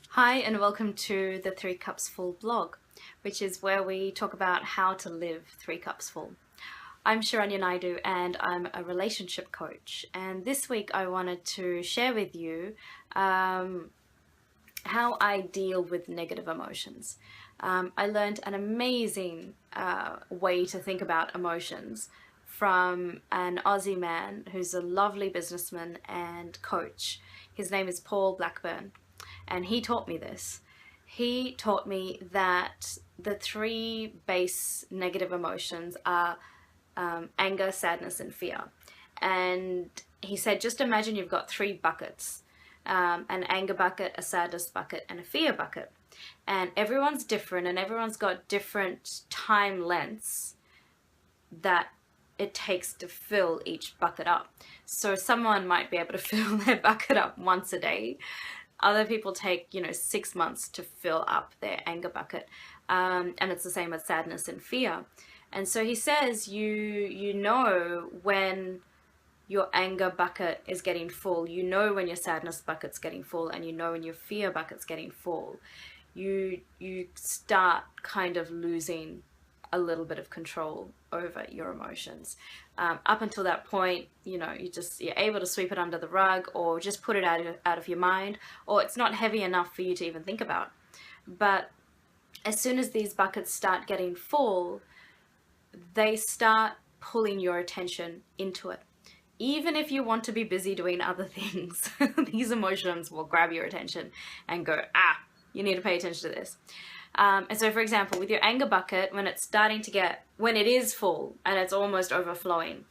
Hi, and welcome to the Three Cups Full blog, which is where we talk about how to live 3 cups full. I'm Sharanya Naidu, and I'm a relationship coach. And this week I wanted to share with you how I deal with negative emotions. I learned an amazing way to think about emotions from an Aussie man who's a lovely businessman and coach. His name is Paul Blackburn, and he taught me this. He taught me that the 3 base negative emotions are anger, sadness, and fear. And he said, just imagine you've got 3 buckets. An anger bucket, a sadness bucket, and a fear bucket. And everyone's different, and everyone's got different time lengths that it takes to fill each bucket up. So someone might be able to fill their bucket up once a day. Other people take, 6 months to fill up their anger bucket. And it's the same with sadness and fear. And so he says, you know when your anger bucket is getting full, you know when your sadness bucket's getting full, and you know when your fear bucket's getting full. You start kind of losing a little bit of control over your emotions. Up until that point, you're able to sweep it under the rug, or just put it out of your mind, or it's not heavy enough for you to even think about. But as soon as these buckets start getting full, they start pulling your attention into it. Even if you want to be busy doing other things, these emotions will grab your attention and go, you need to pay attention to this. And so, for example, with your anger bucket, when it is full and it's almost overflowing,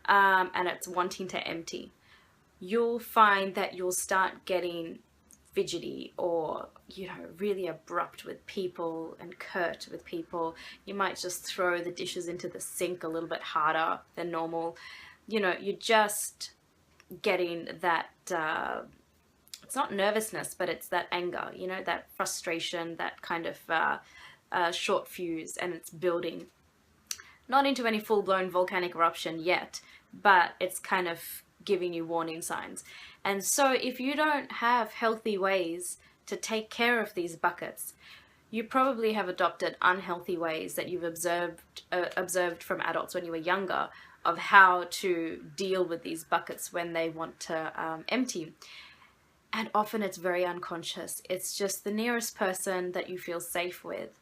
and it's wanting to empty, you'll find that you'll start getting fidgety or, really abrupt with people and curt with people. You might just throw the dishes into the sink a little bit harder than normal. You're just getting that, it's not nervousness, but it's that anger, that frustration, that kind of short fuse, and it's building. Not into any full-blown volcanic eruption yet, but it's kind of giving you warning signs. And so if you don't have healthy ways to take care of these buckets, you probably have adopted unhealthy ways that you've observed from adults when you were younger, of how to deal with these buckets when they want to empty. And often it's very unconscious. It's just the nearest person that you feel safe with,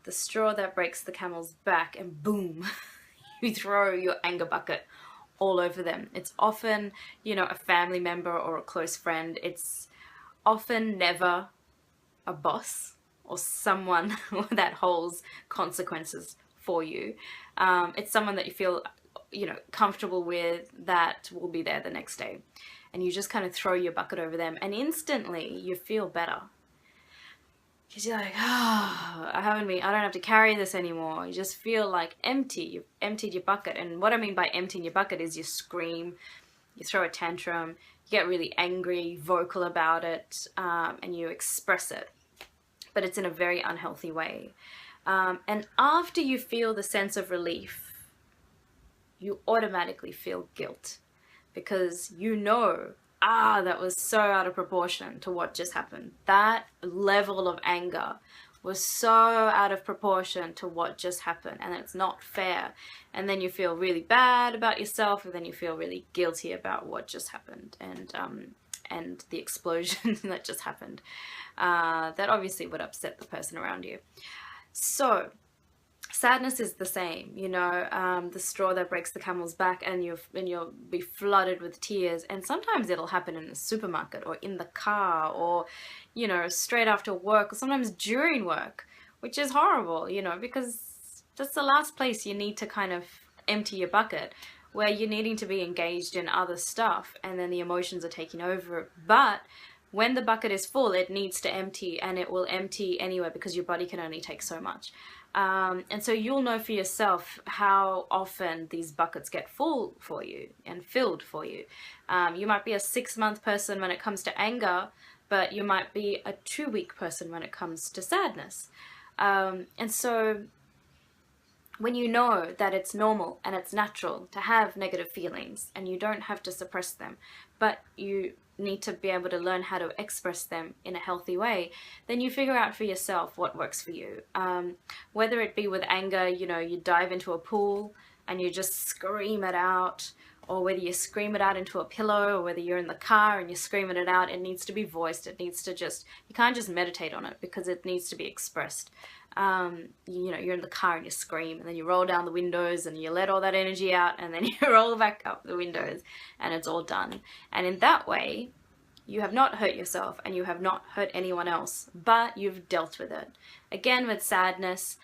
the straw that breaks the camel's back, and boom, you throw your anger bucket all over them. It's often, a family member or a close friend. It's often never a boss or someone that holds consequences for you. It's someone that you feel comfortable with, that will be there the next day. And you just kind of throw your bucket over them, and instantly you feel better. Because you're like, I don't have to carry this anymore. You just feel like empty. You've emptied your bucket. And what I mean by emptying your bucket is you scream, you throw a tantrum, you get really angry, vocal about it, and you express it. But it's in a very unhealthy way. And after you feel the sense of relief, you automatically feel guilt, because that was so out of proportion to what just happened. That level of anger was so out of proportion to what just happened, and it's not fair. And then you feel really bad about yourself, and then you feel really guilty about what just happened, and the explosion that just happened. That obviously would upset the person around you. So sadness is the same, the straw that breaks the camel's back, and you'll be flooded with tears. And sometimes it'll happen in the supermarket, or in the car, or, straight after work, or sometimes during work, which is horrible, because that's the last place you need to kind of empty your bucket, where you're needing to be engaged in other stuff, and then the emotions are taking over. But when the bucket is full, it needs to empty, and it will empty anyway, because your body can only take so much. And so you'll know for yourself how often these buckets get full for you and filled for you. You might be a 6-month person when it comes to anger, but you might be a 2-week person when it comes to sadness. And so when you know that it's normal and it's natural to have negative feelings and you don't have to suppress them, but you need to be able to learn how to express them in a healthy way, then you figure out for yourself what works for you. Whether it be with anger, you dive into a pool and you just scream it out, or whether you scream it out into a pillow, or whether you're in the car and you're screaming it out, it needs to be voiced. It needs to you can't just meditate on it because it needs to be expressed. You're in the car and you scream, and then you roll down the windows and you let all that energy out, and then you roll back up the windows, and it's all done. And in that way, you have not hurt yourself and you have not hurt anyone else, but you've dealt with it. Again, with sadness,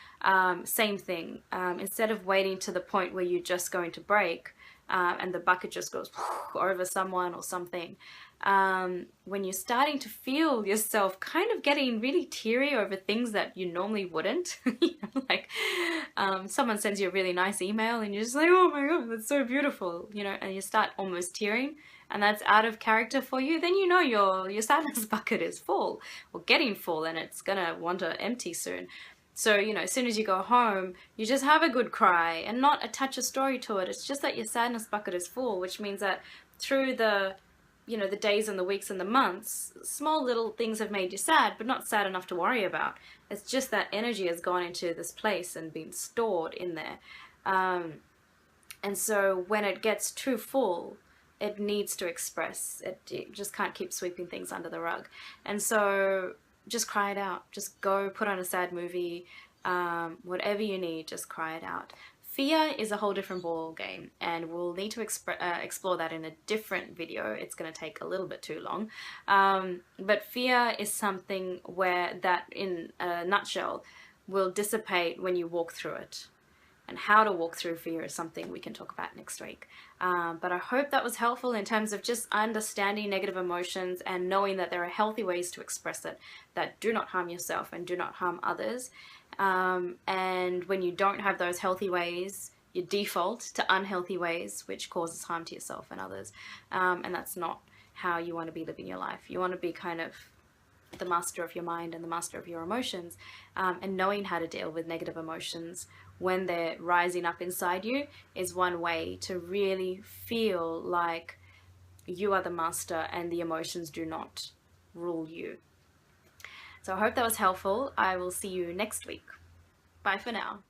same thing. Instead of waiting to the point where you're just going to break, and the bucket just goes over someone or something, when you're starting to feel yourself kind of getting really teary over things that you normally wouldn't, like someone sends you a really nice email and you're just like, oh my god, that's so beautiful, and you start almost tearing, and that's out of character for you, then your sadness bucket is full, or getting full, and it's gonna want to empty soon. So, as soon as you go home, you just have a good cry and not attach a story to it. It's just that your sadness bucket is full, which means that through the days and the weeks and the months, small little things have made you sad, but not sad enough to worry about. It's just that energy has gone into this place and been stored in there. And so when it gets too full, it needs to express. It just can't keep sweeping things under the rug. And so just cry it out. Just go put on a sad movie, whatever you need, just cry it out. Fear is a whole different ball game, and we'll need to explore that in a different video. It's going to take a little bit too long. But fear is something that, in a nutshell, will dissipate when you walk through it. And how to walk through fear is something we can talk about next week. But I hope that was helpful in terms of just understanding negative emotions and knowing that there are healthy ways to express it that do not harm yourself and do not harm others. And when you don't have those healthy ways, you default to unhealthy ways, which causes harm to yourself and others. And that's not how you want to be living your life. You want to be kind of the master of your mind and the master of your emotions, and knowing how to deal with negative emotions when they're rising up inside you is one way to really feel like you are the master and the emotions do not rule you. So I hope that was helpful. I will see you next week. Bye for now.